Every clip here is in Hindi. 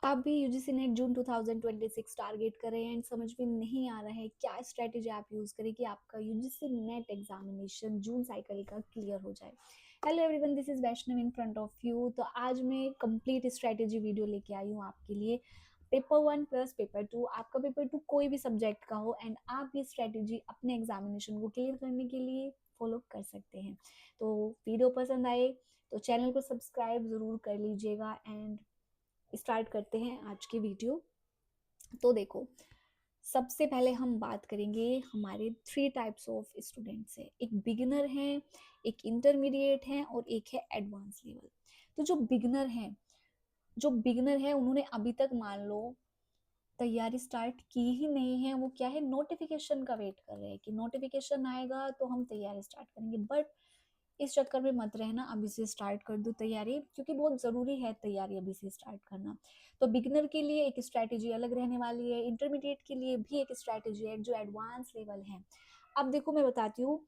आप भी यूजीसी नेट जून 2026 टारगेट कर रहे हैं एंड समझ में नहीं आ रहा है क्या स्ट्रेटेजी आप यूज़ करें कि आपका UGC NET examination June cycle का क्लियर हो जाए। Hello everyone, this is Vaishnav in front of you. तो आज मैं कंप्लीट स्ट्रेटेजी वीडियो लेके आई हूँ आपके लिए। पेपर 1 प्लस पेपर 2, आपका पेपर 2 कोई भी सब्जेक्ट का हो एंड आप ये स्ट्रेटेजी अपने एग्जामिनेशन को क्लियर करने के लिए फॉलो कर सकते हैं। तो वीडियो पसंद आए तो चैनल को सब्सक्राइब ज़रूर कर लीजिएगा एंड स्टार्ट करते हैं आज की वीडियो। तो देखो, सबसे पहले हम बात करेंगे हमारे 3 टाइप्स ऑफ स्टूडेंट्स है। एक बिगिनर है, एक इंटरमीडिएट है और एक है एडवांस लेवल। तो जो बिगिनर है उन्होंने अभी तक मान लो तैयारी स्टार्ट की ही नहीं है। वो क्या है, नोटिफिकेशन का वेट कर रहे हैं कि नोटिफिकेशन आएगा तो हम तैयारी स्टार्ट करेंगे। बट इस चक्कर में मत रहना, अभी से स्टार्ट कर दो तैयारी, क्योंकि बहुत ज़रूरी है तैयारी अभी से स्टार्ट करना। तो बिगनर के लिए एक स्ट्रैटेजी अलग रहने वाली है, इंटरमीडिएट के लिए भी एक स्ट्रैटेजी है, जो एडवांस लेवल है। अब देखो, मैं बताती हूँ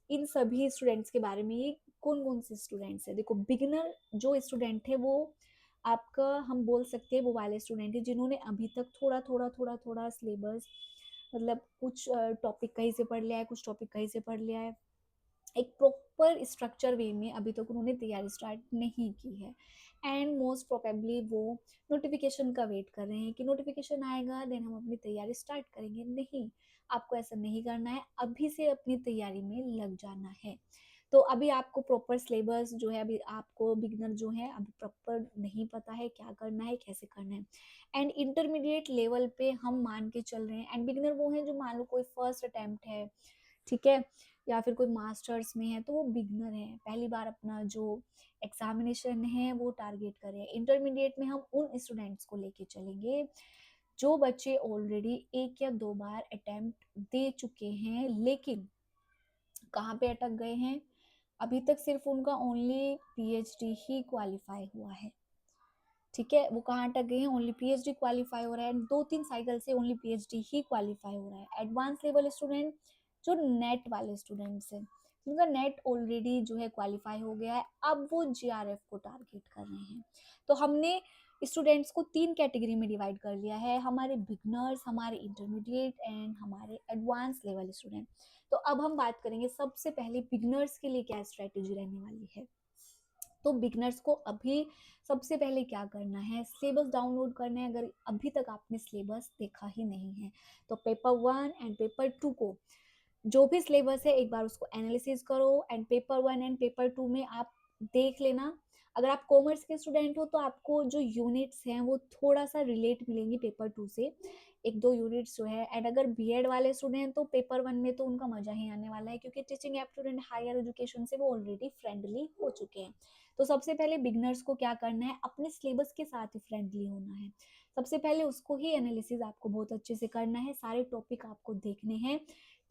इन सभी स्टूडेंट्स के बारे में, ये कौन कौन से स्टूडेंट्स है। देखो, बिगिनर जो स्टूडेंट है वो आपका, हम बोल सकते हैं वो वाले स्टूडेंट है जिन्होंने अभी तक थोड़ा थोड़ा थोड़ा थोड़ा सिलेबस, मतलब कुछ टॉपिक कहीं से पढ़ लिया है, कुछ टॉपिक कहीं से पढ़ लिया है। एक प्रॉपर स्ट्रक्चर वे में अभी तक उन्होंने तैयारी स्टार्ट नहीं की है एंड मोस्ट प्रोबेबली वो नोटिफिकेशन का वेट कर रहे हैं कि नोटिफिकेशन आएगा देन हम अपनी तैयारी स्टार्ट करेंगे। नहीं, आपको ऐसा नहीं करना है, अभी से अपनी तैयारी में लग जाना है। तो अभी आपको प्रॉपर सिलेबस जो है, अभी आपको बिगनर जो है अभी प्रॉपर नहीं पता है क्या करना है, कैसे करना है। एंड इंटरमीडिएट लेवल पे हम मान के चल रहे हैं एंड बिगनर वो है जो मान लो कोई फर्स्ट अटेम्प्ट है, ठीक है, या फिर कोई मास्टर्स में है, तो वो बिगनर है, पहली बार अपना जो एग्जामिनेशन है वो टारगेट करें। इंटरमीडिएट में हम उन स्टूडेंट्स को लेके चलेंगे जो बच्चे ऑलरेडी 1 या 2 बार अटेम्प्ट दे चुके हैं, लेकिन कहाँ पे अटक गए हैं, अभी तक सिर्फ उनका ओनली पीएचडी ही क्वालिफाई हुआ है। ठीक है, वो कहाँ अटक गए हैं, ओनली पीएचडी क्वालिफाई हो रहा है, 2-3 साइकिल से ओनली पीएचडी ही क्वालिफाई हो रहा है। एडवांस लेवल स्टूडेंट जो नेट वाले स्टूडेंट्स हैं, जिनका नेट ऑलरेडी जो है क्वालिफाई हो गया है, अब वो जीआरएफ को टारगेट कर रहे हैं। तो हमने स्टूडेंट्स को 3 कैटेगरी में डिवाइड कर लिया है, हमारे बिगनर्स, हमारे इंटरमीडिएट एंड हमारे एडवांस लेवल स्टूडेंट। तो अब हम बात करेंगे सबसे पहले बिगनर्स के लिए क्या स्ट्रेटेजी रहने वाली है। तो बिगनर्स को अभी सबसे पहले क्या करना है, सिलेबस डाउनलोड करना है। अगर अभी तक आपने सिलेबस देखा ही नहीं है तो पेपर 1 एंड पेपर 2 को, जो भी सिलेबस है एक बार उसको एनालिसिस करो एंड पेपर 1 एंड पेपर 2 में आप देख लेना। अगर आप कॉमर्स के स्टूडेंट हो तो आपको जो यूनिट्स हैं वो थोड़ा सा रिलेट मिलेंगी पेपर 2 से, 1-2 यूनिट्स जो है। एंड अगर बीएड वाले स्टूडेंट हैं तो पेपर 1 में तो उनका मजा ही आने वाला है, क्योंकि टीचिंग एप्टीट्यूड हायर एजुकेशन से वो ऑलरेडी फ्रेंडली हो चुके हैं। तो सबसे पहले बिगनर्स को क्या करना है, अपने सिलेबस के साथ ही फ्रेंडली होना है। सबसे पहले उसको ही एनालिसिस आपको बहुत अच्छे से करना है, सारे टॉपिक आपको देखने हैं,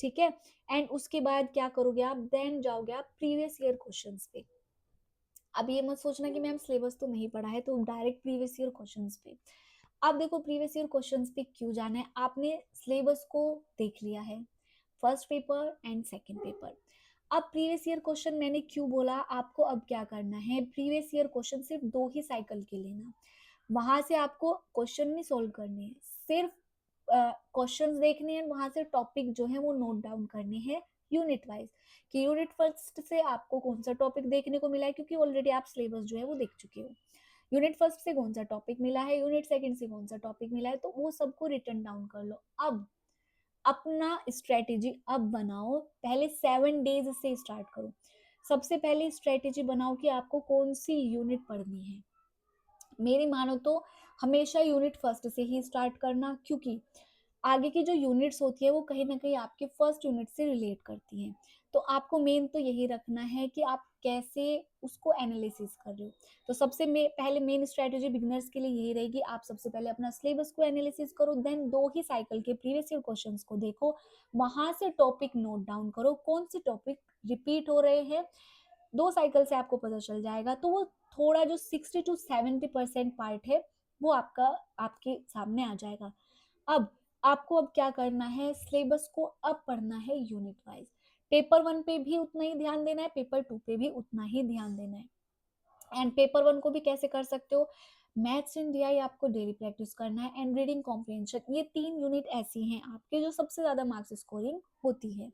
ठीक है। एंड उसके बाद क्या करोगे आप, देन जाओगे आप प्रीवियस ईयर क्वेश्चंस पे। अब ये मत सोचना कि मैम सिलेबस तो नहीं पढ़ा है, तो डायरेक्ट प्रीवियस ईयर क्वेश्चंस पे। अब देखो, प्रीवियस ईयर क्वेश्चंस पे क्यों जाना है, आपने सिलेबस को देख लिया है, first paper and second paper. अब प्रीवियस ईयर क्वेश्चन मैंने क्यों बोला आपको, अब क्या करना है, प्रीवियस ईयर क्वेश्चन सिर्फ 2 ही साइकिल के लेना। वहां से आपको क्वेश्चन नहीं सोल्व करने हैं, सिर्फ क्वेश्चंस देखने हैं, वहां से टॉपिक जो है वो नोट डाउन करने हैं यूनिट वाइज, कि यूनिट फर्स्ट से आपको कौन सा टॉपिक देखने को मिला है, क्योंकि ऑलरेडी आप सिलेबस जो है वो देख चुके हो। यूनिट फर्स्ट से कौन सा टॉपिक मिला है, यूनिट सेकंड से कौन सा टॉपिक मिला है, तो वो सबको रिटर्न डाउन कर लो। अब अपना स्ट्रेटेजी अब बनाओ, पहले 7 डेज से स्टार्ट करो। सबसे पहले स्ट्रेटेजी बनाओ कि आपको कौन सी यूनिट पढ़नी है। मेरी मानो तो हमेशा यूनिट फर्स्ट से ही स्टार्ट करना, क्योंकि आगे की जो यूनिट्स होती है वो कहीं ना कहीं आपके फर्स्ट यूनिट से रिलेट करती हैं। तो आपको मेन तो यही रखना है कि आप कैसे उसको एनालिसिस कर रहे हो। तो सबसे पहले मेन स्ट्रेटेजी बिगिनर्स के लिए यही रहेगी, आप सबसे पहले अपना सिलेबस को एनालिसिस करो, देन 2 ही साइकिल के प्रीवियस ईयर क्वेश्चंस को देखो, वहां से टॉपिक नोट डाउन करो, कौन से टॉपिक रिपीट हो रहे हैं। 2 साइकिल से आपको पता चल जाएगा, तो वो थोड़ा जो 60-70% पार्ट है वो आपके सामने आ जाएगा। अब आपको अब क्या करना है, सिलेबस को अब पढ़ना है यूनिट वाइज। पेपर 1 पे भी उतना ही ध्यान देना है, पेपर 2 पे भी उतना ही ध्यान देना है। एंड पेपर 1 को भी कैसे कर सकते हो, मैथ्स एंड डीआई आपको डेली प्रैक्टिस करना है, एंड रीडिंग कॉम्प्रिहेंशन, ये 3 यूनिट ऐसी हैं आपके जो सबसे ज़्यादा मार्क्स स्कोरिंग होती है।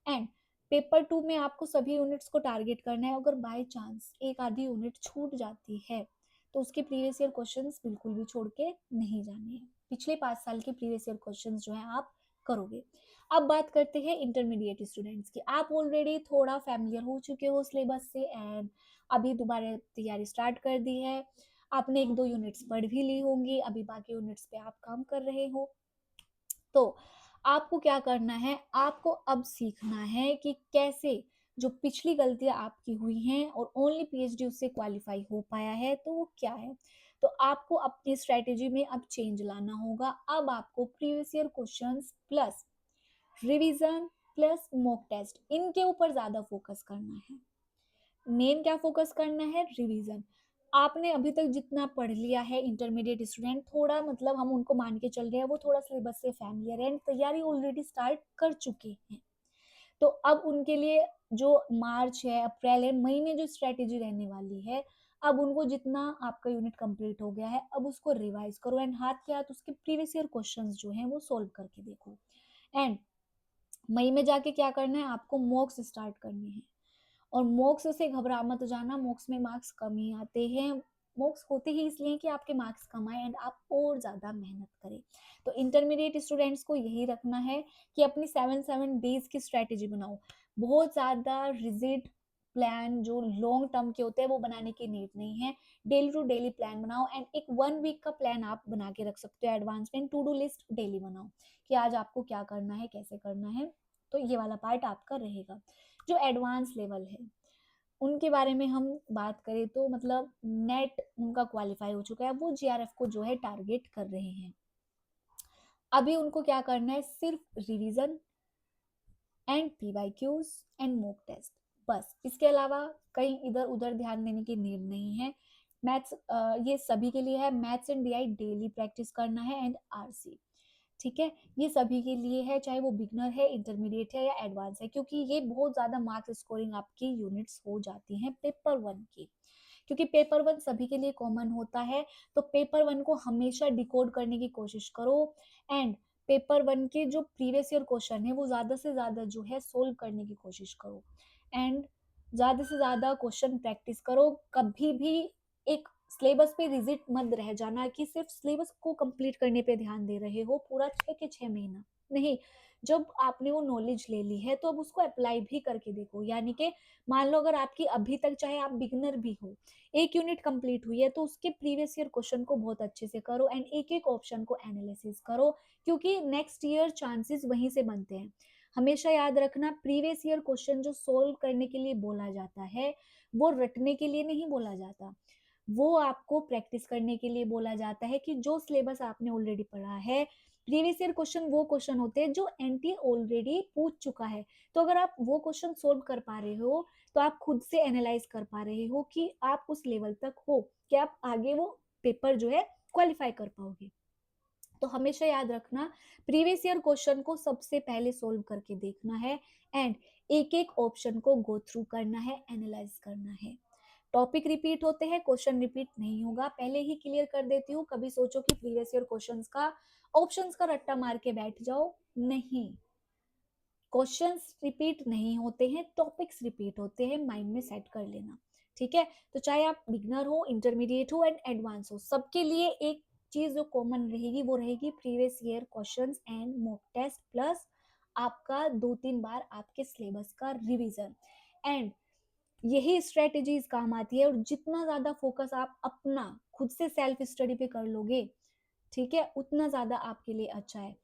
एंड पेपर 2 में आपको सभी यूनिट्स को टारगेट करना है। अगर बाय चांस एक आधी यूनिट छूट जाती है तो उसके प्रीवियस ईयर क्वेश्चंस बिल्कुल भी छोड़ के नहीं जाने हैं। पिछले 5 साल के प्रीवियस ईयर क्वेश्चंस जो है आप करोगे। अब बात करते हैं इंटरमीडिएट स्टूडेंट्स की। आप ऑलरेडी थोड़ा फैमिलियर हो चुके हो सिलेबस से, एंड अभी दोबारा तैयारी स्टार्ट कर दी है। आपने 1-2 यूनिट्स पढ़ भी ली होंगी, अभी बाकी यूनिट्स पे आप काम कर रहे हो। तो आपको क्या करना है, आपको अब सीखना है कि कैसे जो पिछली गलतियां आपकी हुई हैं और ओनली पीएचडी उससे क्वालिफाई हो पाया है, तो वो क्या है। तो आपको अपनी स्ट्रेटेजी में अब चेंज लाना होगा। अब आपको previous year questions plus revision plus mock test, इनके ऊपर ज्यादा फोकस करना है। मेन क्या फोकस करना है, रिवीजन। आपने अभी तक जितना पढ़ लिया है, इंटरमीडिएट स्टूडेंट थोड़ा मतलब हम उनको मान के चल रहे हैं वो थोड़ा सिलेबस से फैमिलियर है, तैयारी ऑलरेडी स्टार्ट कर चुके हैं। तो अब उनके लिए जो मार्च है, अप्रैल है, मई में जो स्ट्रेटेजी रहने वाली है, अब उनको जितना आपका यूनिट कंप्लीट हो गया है अब उसको रिवाइज करो, एंड हाथ के हाथ उसके प्रीवियस ईयर क्वेश्चंस जो हैं वो सोल्व करके देखो। एंड मई में जाके क्या करना है, आपको मॉक्स स्टार्ट करने हैं। और मोक्स से घबरा मत जाना, मोक्स में मार्क्स कम ही आते हैं। मोक्स होते ही इसलिए कि आपके मार्क्स कम आए एंड आप और ज्यादा मेहनत करें। तो इंटरमीडिएट स्टूडेंट्स को यही रखना है कि अपनी 7 डेज की स्ट्रेटेजी बनाओ। बहुत ज्यादा रिजिड प्लान जो लॉन्ग टर्म के होते हैं वो बनाने की नीड नहीं है। डेली टू डेली प्लान बनाओ, एंड एक 1 वीक का प्लान आप बना के रख सकते हो एडवांस में। टू डू लिस्ट डेली बनाओ कि आज आपको क्या करना है, कैसे करना है। तो ये वाला पार्ट आपका रहेगा। जो एडवांस लेवल है उनके बारे में हम बात करें तो मतलब नेट उनका क्वालिफाई हो चुका है, वो जीआरएफ को जो है टारगेट कर रहे हैं। अभी उनको क्या करना है, सिर्फ revision and PYQs and mock test, बस। इसके अलावा कहीं इधर उधर ध्यान देने की नीड नहीं है। मैथ्स ये सभी के लिए है। Maths and DI daily practice करना है, एंड आरसी, ठीक है, ये सभी के लिए है, चाहे वो बिगनर है, इंटरमीडिएट है या एडवांस है, क्योंकि ये बहुत ज्यादा मार्क्स स्कोरिंग आपकी यूनिट्स हो जाती हैं पेपर 1 की। क्योंकि पेपर 1 सभी के लिए कॉमन होता है, तो पेपर 1 को हमेशा डिकोड करने की कोशिश करो। एंड पेपर 1 के जो प्रीवियस ईयर क्वेश्चन है वो ज्यादा से ज्यादा जो है सोल्व करने की कोशिश करो। एंड ज्यादा से ज्यादा क्वेश्चन प्रैक्टिस करो। कभी भी एक सिलेबस पे रिजिट मत रह जाना कि सिर्फ सिलेबस को कंप्लीट करने पे ध्यान दे रहे हो पूरा 6 के 6 महीना, नहीं। जब आपने वो नॉलेज ले ली है तो अब उसको अप्लाई भी करके देखो। यानी कि मान लो अगर आपकी अभी तक, चाहे आप बिगनर भी हो, एक यूनिट कंप्लीट हुई है तो उसके प्रीवियस ईयर क्वेश्चन को बहुत अच्छे से करो, एंड एक एक ऑप्शन को एनालिसिस करो, क्योंकि नेक्स्ट ईयर चांसेस वहीं से बनते हैं। हमेशा याद रखना, प्रीवियस ईयर क्वेश्चन जो सोल्व करने के लिए बोला जाता है वो रटने के लिए नहीं बोला जाता, वो आपको प्रैक्टिस करने के लिए बोला जाता है कि जो सिलेबस आपने ऑलरेडी पढ़ा है, प्रीवियस ईयर क्वेश्चन वो क्वेश्चन होते हैं जो एनटीए ऑलरेडी पूछ चुका है। तो अगर आप वो क्वेश्चन सोल्व कर पा रहे हो तो आप खुद से एनालाइज कर पा रहे हो कि आप उस लेवल तक हो कि आप आगे वो पेपर जो है क्वालिफाई कर पाओगे। तो हमेशा याद रखना, प्रीवियस ईयर क्वेश्चन को सबसे पहले सोल्व करके देखना है, एंड एक एक ऑप्शन को गो थ्रू करना है, एनालाइज करना है। टॉपिक रिपीट होते हैं, क्वेश्चन रिपीट नहीं होगा, पहले ही क्लियर कर देती हूँ। कभी सोचो कि प्रीवियस ईयर क्वेश्चंस का ऑप्शंस का रट्टा मार के बैठ जाओ, नहीं। क्वेश्चंस रिपीट नहीं होते हैं, टॉपिक्स रिपीट होते हैं, माइंड में सेट कर लेना, ठीक है। तो चाहे आप बिगनर हो, इंटरमीडिएट हो एंड एडवांस हो, सबके लिए एक चीज जो कॉमन रहेगी वो रहेगी previous year questions and mock test plus आपका 2-3 बार आपके सिलेबस का रिवीजन। एंड यही स्ट्रेटेजीज काम आती है, और जितना ज्यादा फोकस आप अपना खुद से सेल्फ स्टडी पे कर लोगे, ठीक है, उतना ज्यादा आपके लिए अच्छा है।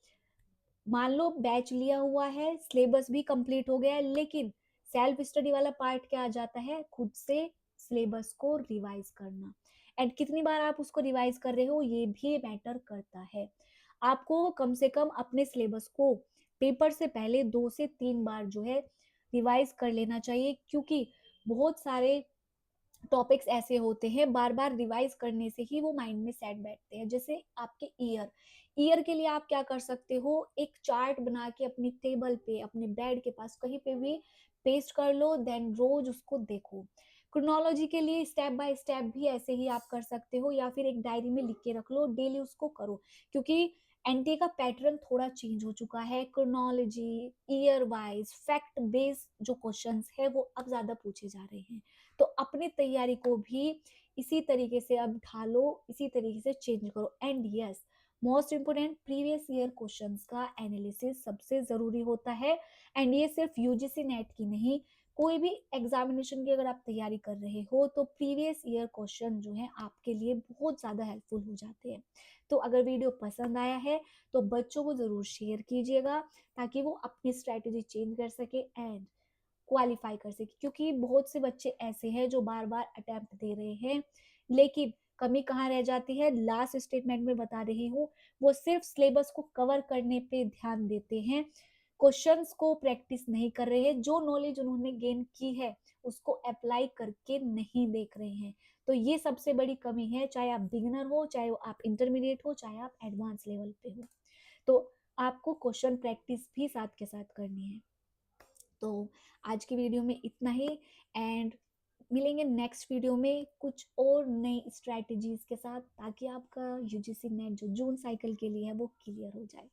मान लो बैच लिया हुआ है, सिलेबस भी कंप्लीट हो गया है, लेकिन सेल्फ स्टडी वाला पार्ट क्या आ जाता है, खुद से सिलेबस को रिवाइज करना। एंड कितनी बार आप उसको रिवाइज कर रहे हो ये भी मैटर करता है। आपको कम से कम अपने सिलेबस को पेपर से पहले 2 से 3 बार जो है रिवाइज कर लेना चाहिए, क्योंकि बहुत सारे टॉपिक्स ऐसे होते हैं बार बार रिवाइज करने से ही वो माइंड में सेट बैठते हैं। जैसे आपके ईयर ईयर के लिए आप क्या कर सकते हो, एक चार्ट बना के अपनी टेबल पे, अपने बेड के पास कहीं पे भी पेस्ट कर लो, देन रोज उसको देखो। क्रोनोलॉजी के लिए स्टेप बाय स्टेप भी ऐसे ही आप कर सकते हो, या फिर एक डायरी में लिख के रख लो, डेली उसको करो, क्योंकि एनटीए का पैटर्न थोड़ा चेंज हो चुका है। Chronology, year wise, fact based जो क्वेश्चंस है वो अब ज्यादा पूछे जा रहे हैं। तो अपनी तैयारी को भी इसी तरीके से अब ढालो, इसी तरीके से चेंज करो। And yes, most important, previous year questions का एनालिसिस सबसे जरूरी होता है। एंड ये सिर्फ यूजीसी नेट की नहीं, कोई भी एग्जामिनेशन की अगर आप तैयारी कर रहे हो तो प्रीवियस ईयर क्वेश्चन जो है आपके लिए बहुत ज़्यादा हेल्पफुल हो जाते हैं। तो अगर वीडियो पसंद आया है तो बच्चों को ज़रूर शेयर कीजिएगा, ताकि वो अपनी स्ट्रैटेजी चेंज कर सके एंड क्वालिफाई कर सके। क्योंकि बहुत से बच्चे ऐसे हैं जो बार बार अटेम्प्ट दे रहे हैं, लेकिन कमी कहाँ रह जाती है, लास्ट स्टेटमेंट में बता रही हूँ, वो सिर्फ सिलेबस को कवर करने पे ध्यान देते हैं, क्वेश्चंस को प्रैक्टिस नहीं कर रहे हैं, जो नॉलेज उन्होंने गेन की है उसको अप्लाई करके नहीं देख रहे हैं। तो ये सबसे बड़ी कमी है, चाहे आप बिगिनर हो, चाहे आप इंटरमीडिएट हो, चाहे आप एडवांस लेवल पे हो। तो आपको क्वेश्चन प्रैक्टिस भी साथ के साथ करनी है। तो आज की वीडियो में इतना ही, एंड मिलेंगे नेक्स्ट वीडियो में कुछ और नई स्ट्रैटेजीज के साथ, ताकि आपका यूजीसी नेट जो जून साइकिल के लिए है वो क्लियर हो जाए।